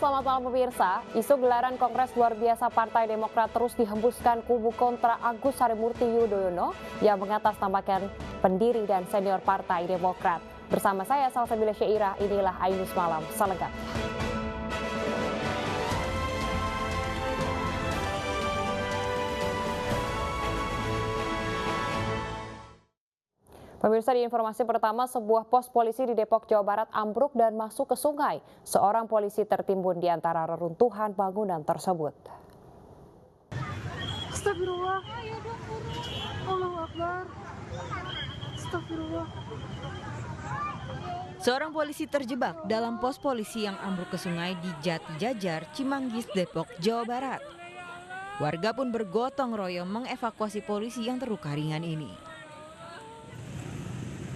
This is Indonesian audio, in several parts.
selamat malam pemirsa. Isu gelaran Kongres Luar Biasa Partai Demokrat terus dihembuskan kubu kontra Agus Harimurti Yudhoyono yang mengatasnamakan pendiri dan senior Partai Demokrat. Bersama saya Salsabila Syairah, inilah Ainus Malam selengkapnya. Pemirsa, di informasi pertama, sebuah pos polisi di Depok, Jawa Barat ambruk dan masuk ke sungai. Seorang polisi tertimbun di antara reruntuhan bangunan tersebut. Astagfirullah. Allahu Akbar. Astagfirullah. Seorang polisi terjebak dalam pos polisi yang ambruk ke sungai di Jati Jajar, Cimanggis, Depok, Jawa Barat. Warga pun bergotong royong mengevakuasi polisi yang terluka ringan ini.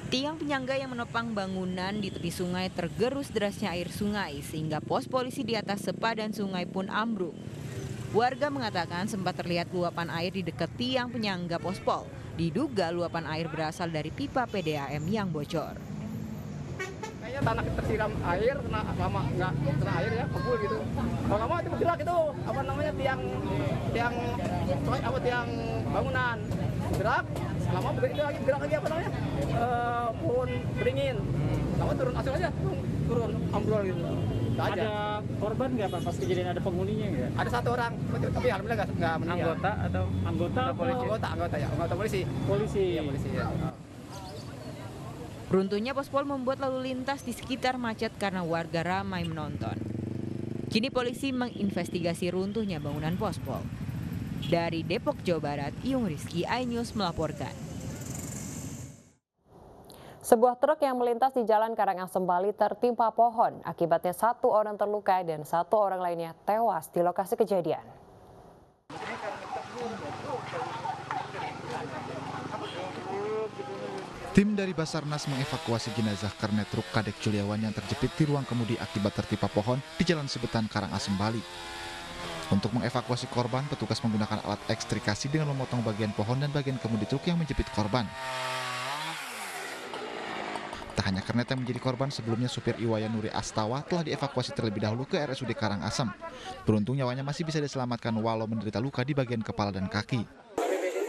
Tiang penyangga yang menopang bangunan di tepi sungai tergerus derasnya air sungai sehingga pos polisi di atas sepadan sungai pun ambruk. Warga mengatakan sempat terlihat luapan air di dekat tiang penyangga pospol. Diduga luapan air berasal dari pipa PDAM yang bocor. Kayaknya tanah tersiram air, kena lama nggak kena air ya, kebul gitu. Kalau nggak mau itu bergerak itu, apa namanya tiang bangunan gerak. Lama gerak lagi apa namanya? Pohon beringin. Lama turun asal aja, turun ambrol gitu. Ada korban nggak Pak pas kejadian, ada penghuninya nggak? Ada satu orang, tapi alhamdulillah nggak meninggal. Anggota polisi. Polisi. Iya, polisi ya. Runtuhnya pospol membuat lalu lintas di sekitar macet karena warga ramai menonton. Kini polisi menginvestigasi runtuhnya bangunan pospol. Dari Depok, Jawa Barat, Iyung Rizky, iNews melaporkan. Sebuah truk yang melintas di Jalan Karangasem, Bali tertimpa pohon. Akibatnya satu orang terluka dan satu orang lainnya tewas di lokasi kejadian. Tim dari Basarnas mengevakuasi jenazah kernet truk Kadek Juliawan yang terjepit di ruang kemudi akibat tertimpa pohon di Jalan Sebetan, Karangasem, Bali. Untuk mengevakuasi korban, petugas menggunakan alat ekstrikasi dengan memotong bagian pohon dan bagian kemudi truk yang menjepit korban. Tak hanya kernet yang menjadi korban, sebelumnya supir Iwayan Nuri Astawa telah dievakuasi terlebih dahulu ke RSUD Karangasem. Beruntung nyawanya masih bisa diselamatkan walau menderita luka di bagian kepala dan kaki.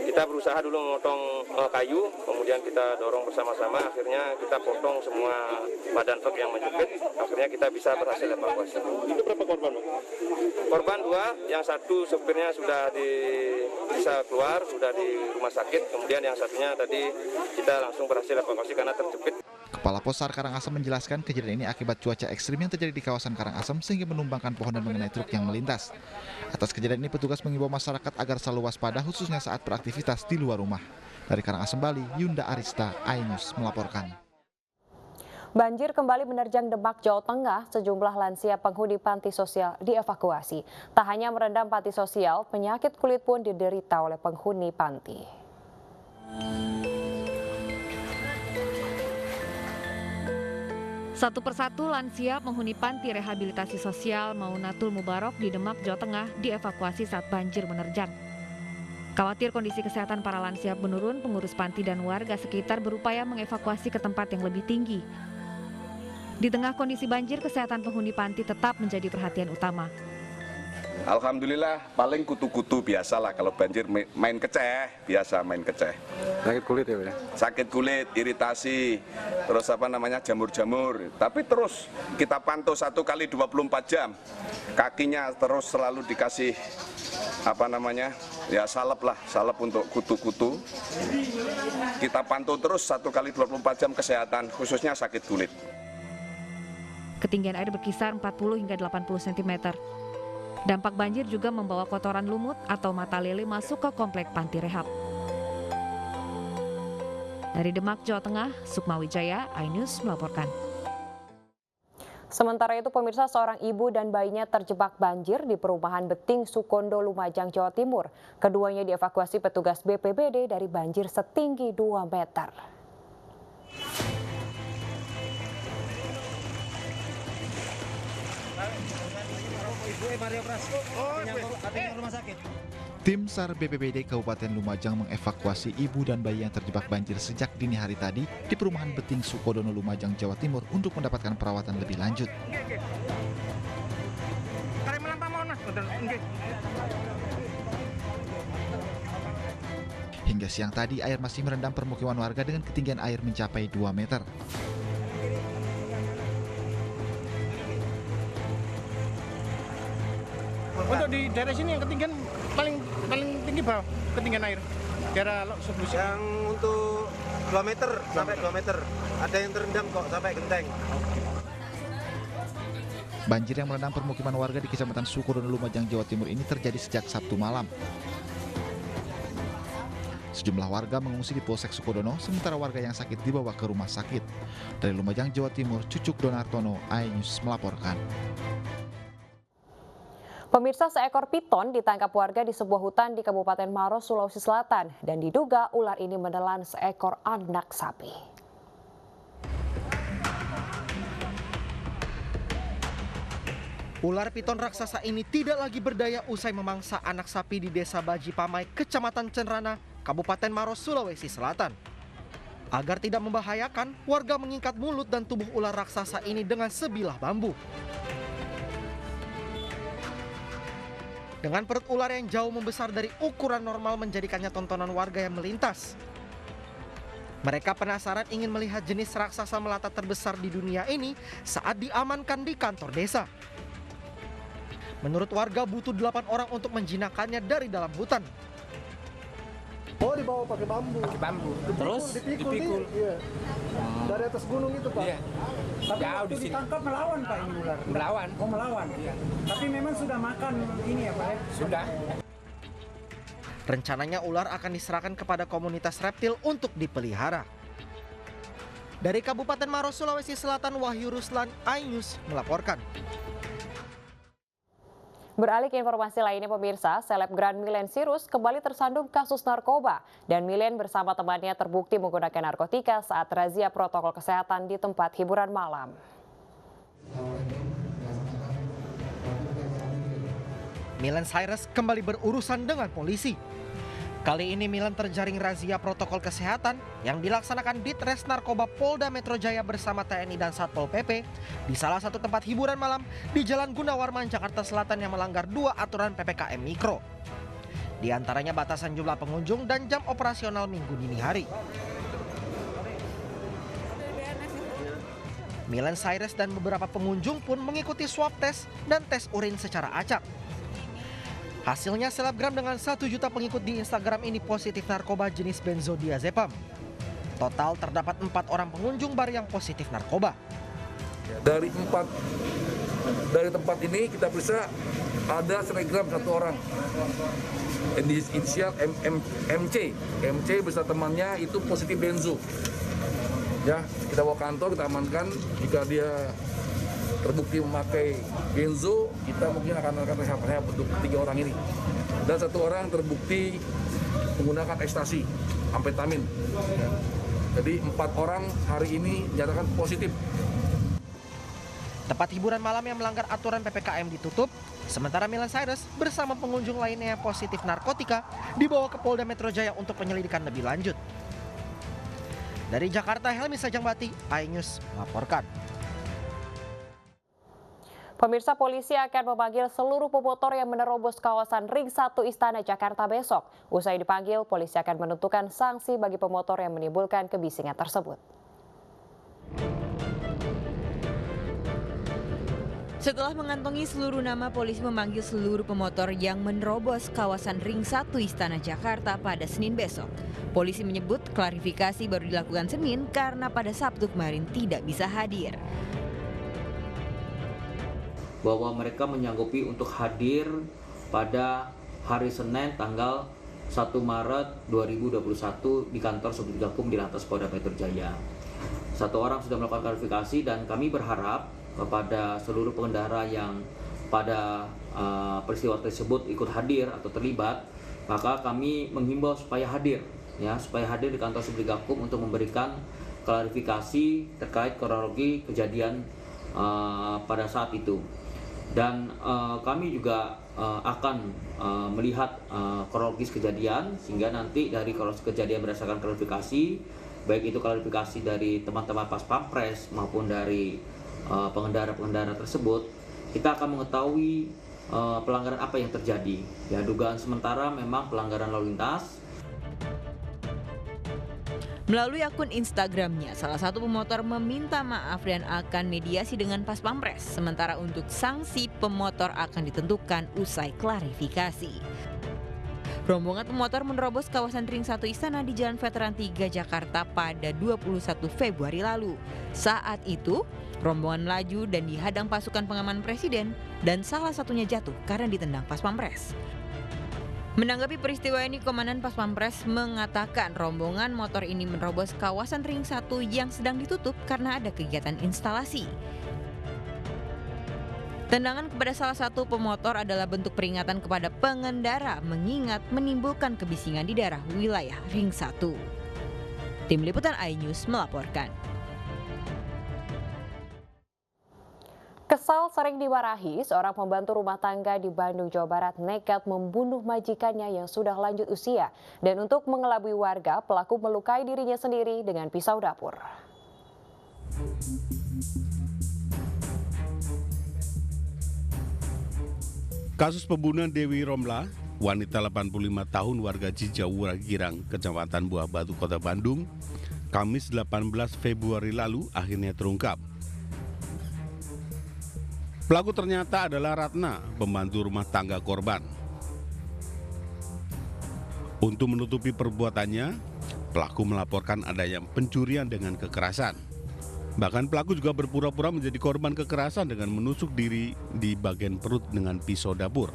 Kita berusaha dulu memotong kayu, kemudian kita dorong bersama-sama, akhirnya kita potong semua badan truk yang menjepit, akhirnya kita bisa berhasil evakuasi. Itu berapa korban, Pak? Korban 2, yang satu supirnya sudah bisa keluar, sudah di rumah sakit, kemudian yang satunya tadi kita langsung berhasil evakuasi karena terjepit. Kepala Posar Karangasem menjelaskan kejadian ini akibat cuaca ekstrim yang terjadi di kawasan Karangasem sehingga menumbangkan pohon dan mengenai truk yang melintas. Atas kejadian ini petugas mengimbau masyarakat agar selalu waspada khususnya saat beraktivitas di luar rumah. Dari Karangasem, Bali, Yunda Arista, iNews melaporkan. Banjir kembali menerjang Demak, Jawa Tengah. Sejumlah lansia penghuni panti sosial dievakuasi. Tak hanya merendam panti sosial, penyakit kulit pun diderita oleh penghuni panti. Satu persatu lansia penghuni panti rehabilitasi sosial Maunatul Mubarok di Demak, Jawa Tengah dievakuasi saat banjir menerjang. Khawatir kondisi kesehatan para lansia menurun, pengurus panti dan warga sekitar berupaya mengevakuasi ke tempat yang lebih tinggi. Di tengah kondisi banjir, kesehatan penghuni panti tetap menjadi perhatian utama. Alhamdulillah paling kutu-kutu biasalah kalau banjir main keceh, biasa main keceh. Sakit kulit ya, Pak? Sakit kulit, iritasi, terus jamur-jamur. Tapi terus kita pantau 1 kali 24 jam. Kakinya terus selalu dikasih salep untuk kutu-kutu. Kita pantau terus 1 kali 24 jam kesehatan, khususnya sakit kulit. Ketinggian air berkisar 40 hingga 80 cm. Dampak banjir juga membawa kotoran lumut atau mata lele masuk ke komplek panti rehab. Dari Demak, Jawa Tengah, Sukma Wijaya, iNews melaporkan. Sementara itu pemirsa, seorang ibu dan bayinya terjebak banjir di perumahan Beting, Sukondo, Lumajang, Jawa Timur. Keduanya dievakuasi petugas BPBD dari banjir setinggi 2 meter. Tim SAR BPBD Kabupaten Lumajang mengevakuasi ibu dan bayi yang terjebak banjir sejak dini hari tadi di perumahan Beting Sukodono, Lumajang, Jawa Timur untuk mendapatkan perawatan lebih lanjut. Hingga siang tadi, air masih merendam permukiman warga dengan ketinggian air mencapai 2 meter. Untuk di daerah sini yang ketinggian paling tinggi berapa ketinggian air? Daerah Sublusi. Yang untuk 2 meter sampai 2 meter. Ada yang terendam kok sampai genteng. Banjir yang merendam permukiman warga di Kecamatan Sukodono, Lumajang, Jawa Timur ini terjadi sejak Sabtu malam. Sejumlah warga mengungsi di Polsek Sukodono, sementara warga yang sakit dibawa ke rumah sakit. Dari Lumajang, Jawa Timur, Cucuk Donartono, iNews melaporkan. Pemirsa, seekor piton ditangkap warga di sebuah hutan di Kabupaten Maros, Sulawesi Selatan, dan diduga ular ini menelan seekor anak sapi. Ular piton raksasa ini tidak lagi berdaya usai memangsa anak sapi di Desa Baji Pamai, Kecamatan Cenrana, Kabupaten Maros, Sulawesi Selatan. Agar tidak membahayakan, warga mengikat mulut dan tubuh ular raksasa ini dengan sebilah bambu. Dengan perut ular yang jauh membesar dari ukuran normal menjadikannya tontonan warga yang melintas. Mereka penasaran ingin melihat jenis raksasa melata terbesar di dunia ini saat diamankan di kantor desa. Menurut warga butuh 8 orang untuk menjinakkannya dari dalam hutan. Oh, dibawa pakai bambu. Terus dipikul. Iya. Dari atas gunung itu, Pak. Iya. Tapi waktu ditangkap melawan, Pak, ini ular. Melawan. Oh, melawan. Iya. Tapi memang sudah makan ini ya, Pak? Sudah. Rencananya ular akan diserahkan kepada komunitas reptil untuk dipelihara. Dari Kabupaten Maros, Sulawesi Selatan, Wahyu Ruslan, iNews melaporkan. Beralih ke informasi lainnya, pemirsa, selebgram Millen Cyrus kembali tersandung kasus narkoba dan Millen bersama temannya terbukti menggunakan narkotika saat razia protokol kesehatan di tempat hiburan malam. Millen Cyrus kembali berurusan dengan polisi. Kali ini Millen terjaring razia protokol kesehatan yang dilaksanakan di Ditres Narkoba Polda Metro Jaya bersama TNI dan Satpol PP di salah satu tempat hiburan malam di Jalan Gunawarman, Jakarta Selatan yang melanggar 2 aturan PPKM Mikro. Di antaranya batasan jumlah pengunjung dan jam operasional minggu dini hari. Millen Cyrus dan beberapa pengunjung pun mengikuti swab test dan tes urin secara acak. Hasilnya selebgram dengan 1 juta pengikut di Instagram ini positif narkoba jenis benzodiazepam. Total terdapat 4 orang pengunjung bar yang positif narkoba. Dari tempat ini kita periksa ada selebgram 1 orang. Inisial MC beserta temannya itu positif benzo. Ya, kita bawa kantor, kita amankan. Jika dia terbukti memakai benzo, kita mungkin akan rehab untuk 3 orang ini. Dan 1 orang terbukti menggunakan ekstasi, amfetamin. Jadi 4 orang hari ini dinyatakan positif. Tempat hiburan malam yang melanggar aturan PPKM ditutup, sementara Millen Cyrus bersama pengunjung lainnya yang positif narkotika dibawa ke Polda Metro Jaya untuk penyelidikan lebih lanjut. Dari Jakarta, Helmi Sajangbati, iNews melaporkan. Pemirsa, polisi akan memanggil seluruh pemotor yang menerobos kawasan Ring 1 Istana Jakarta besok. Usai dipanggil, polisi akan menentukan sanksi bagi pemotor yang menimbulkan kebisingan tersebut. Setelah mengantongi seluruh nama, polisi memanggil seluruh pemotor yang menerobos kawasan Ring 1 Istana Jakarta pada Senin besok. Polisi menyebut klarifikasi baru dilakukan Senin karena pada Sabtu kemarin tidak bisa hadir. Bahwa mereka menyanggupi untuk hadir pada hari Senin tanggal 1 Maret 2021 di kantor Subdigakum di Lantas Polda Metro Jaya. 1 orang sudah melakukan klarifikasi dan kami berharap kepada seluruh pengendara yang pada peristiwa tersebut ikut hadir atau terlibat, maka kami menghimbau supaya hadir di kantor Subdigakum untuk memberikan klarifikasi terkait kronologi kejadian pada saat itu. Dan kami juga akan melihat kronologis kejadian sehingga nanti dari kronologis kejadian berdasarkan klarifikasi, baik itu klarifikasi dari teman-teman Pas Pampres maupun dari pengendara-pengendara tersebut, kita akan mengetahui pelanggaran apa yang terjadi. Ya, dugaan sementara memang pelanggaran lalu lintas. Melalui akun Instagramnya, salah satu pemotor meminta maaf dan akan mediasi dengan Pas Pampres. Sementara untuk sanksi pemotor akan ditentukan usai klarifikasi. Rombongan pemotor menerobos kawasan Ring 1 Istana di Jalan Veteran 3 Jakarta pada 21 Februari lalu. Saat itu, rombongan melaju dan dihadang pasukan pengaman presiden dan salah satunya jatuh karena ditendang Pas Pampres. Menanggapi peristiwa ini, Komandan Pas Pampres mengatakan rombongan motor ini menerobos kawasan Ring 1 yang sedang ditutup karena ada kegiatan instalasi. Tendangan kepada salah satu pemotor adalah bentuk peringatan kepada pengendara mengingat menimbulkan kebisingan di daerah wilayah Ring 1. Tim Liputan iNews melaporkan. Kesal sering dimarahi, seorang pembantu rumah tangga di Bandung, Jawa Barat nekat membunuh majikannya yang sudah lanjut usia. Dan untuk mengelabui warga, pelaku melukai dirinya sendiri dengan pisau dapur. Kasus pembunuhan Dewi Romla, wanita 85 tahun warga Cijawura Girang, Kecamatan Buah Batu, Kota Bandung, Kamis 18 Februari lalu akhirnya terungkap. Pelaku ternyata adalah Ratna, pembantu rumah tangga korban. Untuk menutupi perbuatannya, pelaku melaporkan adanya pencurian dengan kekerasan. Bahkan pelaku juga berpura-pura menjadi korban kekerasan dengan menusuk diri di bagian perut dengan pisau dapur.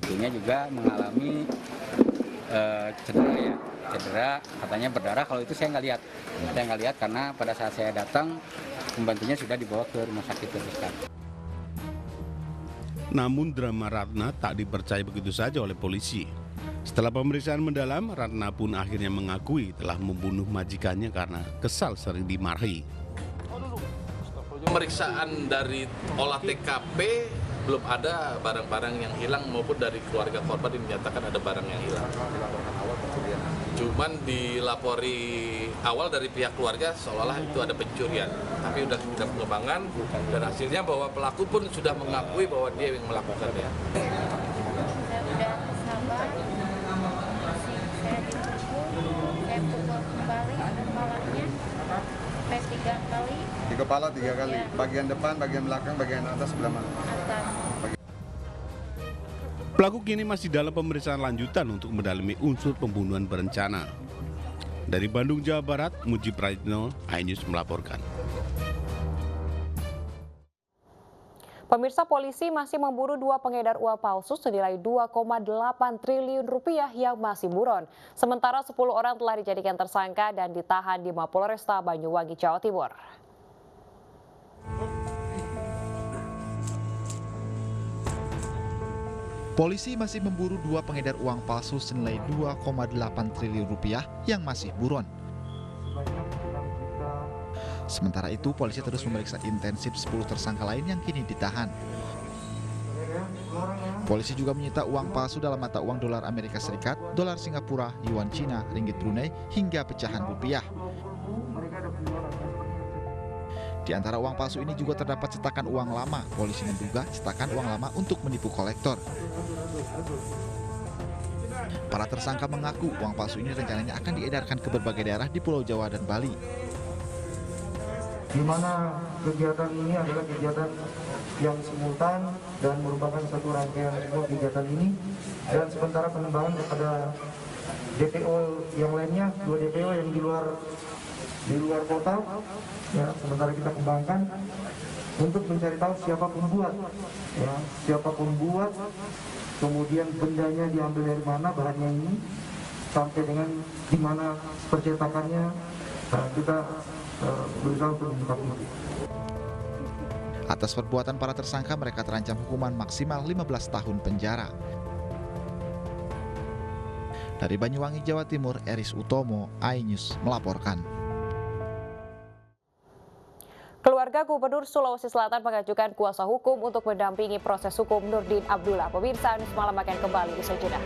Ibunya juga mengalami cedera, katanya berdarah. Kalau itu saya nggak lihat karena pada saat saya datang pembantunya sudah dibawa ke rumah sakit terdekat. Namun drama Ratna tak dipercaya begitu saja oleh polisi. Setelah pemeriksaan mendalam, Ratna pun akhirnya mengakui telah membunuh majikannya karena kesal sering dimarahi. Pemeriksaan dari olah TKP belum ada barang-barang yang hilang maupun dari keluarga korban dinyatakan ada barang yang hilang. Cuman dilapori awal dari pihak keluarga seolah-olah itu ada pencurian. Tapi sudah kita pengembangan dan hasilnya bahwa pelaku pun sudah mengakui bahwa dia yang melakukannya. Saya udah sabar, saya dipukul, saya pukul kembali kepalanya sampai 3 kali. Di kepala 3 kali, ya. Bagian depan, bagian belakang, bagian atas, sebelah mana? Atas. Pelaku kini masih dalam pemeriksaan lanjutan untuk mendalami unsur pembunuhan berencana. Dari Bandung, Jawa Barat, Muji Praitno, iNews melaporkan. Pemirsa, polisi masih memburu 2 pengedar uang palsu senilai 2,8 triliun rupiah yang masih buron. Sementara 10 orang telah dijadikan tersangka dan ditahan di Mapolresta Banyuwangi, Jawa Timur. Polisi masih memburu 2 pengedar uang palsu senilai 2,8 triliun rupiah yang masih buron. Sementara itu, polisi terus memeriksa intensif 10 tersangka lain yang kini ditahan. Polisi juga menyita uang palsu dalam mata uang dolar Amerika Serikat, dolar Singapura, yuan Cina, ringgit Brunei, hingga pecahan rupiah. Di antara uang palsu ini juga terdapat cetakan uang lama. Polisi menduga cetakan uang lama untuk menipu kolektor. Para tersangka mengaku uang palsu ini rencananya akan diedarkan ke berbagai daerah di Pulau Jawa dan Bali. Di mana kegiatan ini adalah kegiatan yang simultan dan merupakan satu rangkaian sebuah kegiatan ini. Dan sementara pengembangan kepada DPO yang lainnya, 2 DPO yang di luar kota, ya, sementara kita kembangkan untuk mencari tahu siapa pembuat, ya, kemudian bendanya diambil dari mana, bahannya ini, sampai dengan di mana percetakannya. Nah, kita berusaha untuk mengungkap itu. Atas perbuatan para tersangka, mereka terancam hukuman maksimal 15 tahun penjara. Dari Banyuwangi, Jawa Timur, Eris Utomo, iNews melaporkan. Keluarga Gubernur Sulawesi Selatan mengajukan kuasa hukum untuk mendampingi proses hukum Nurdin Abdullah. Pemirsa, Anies Malam akan kembali usai jeda.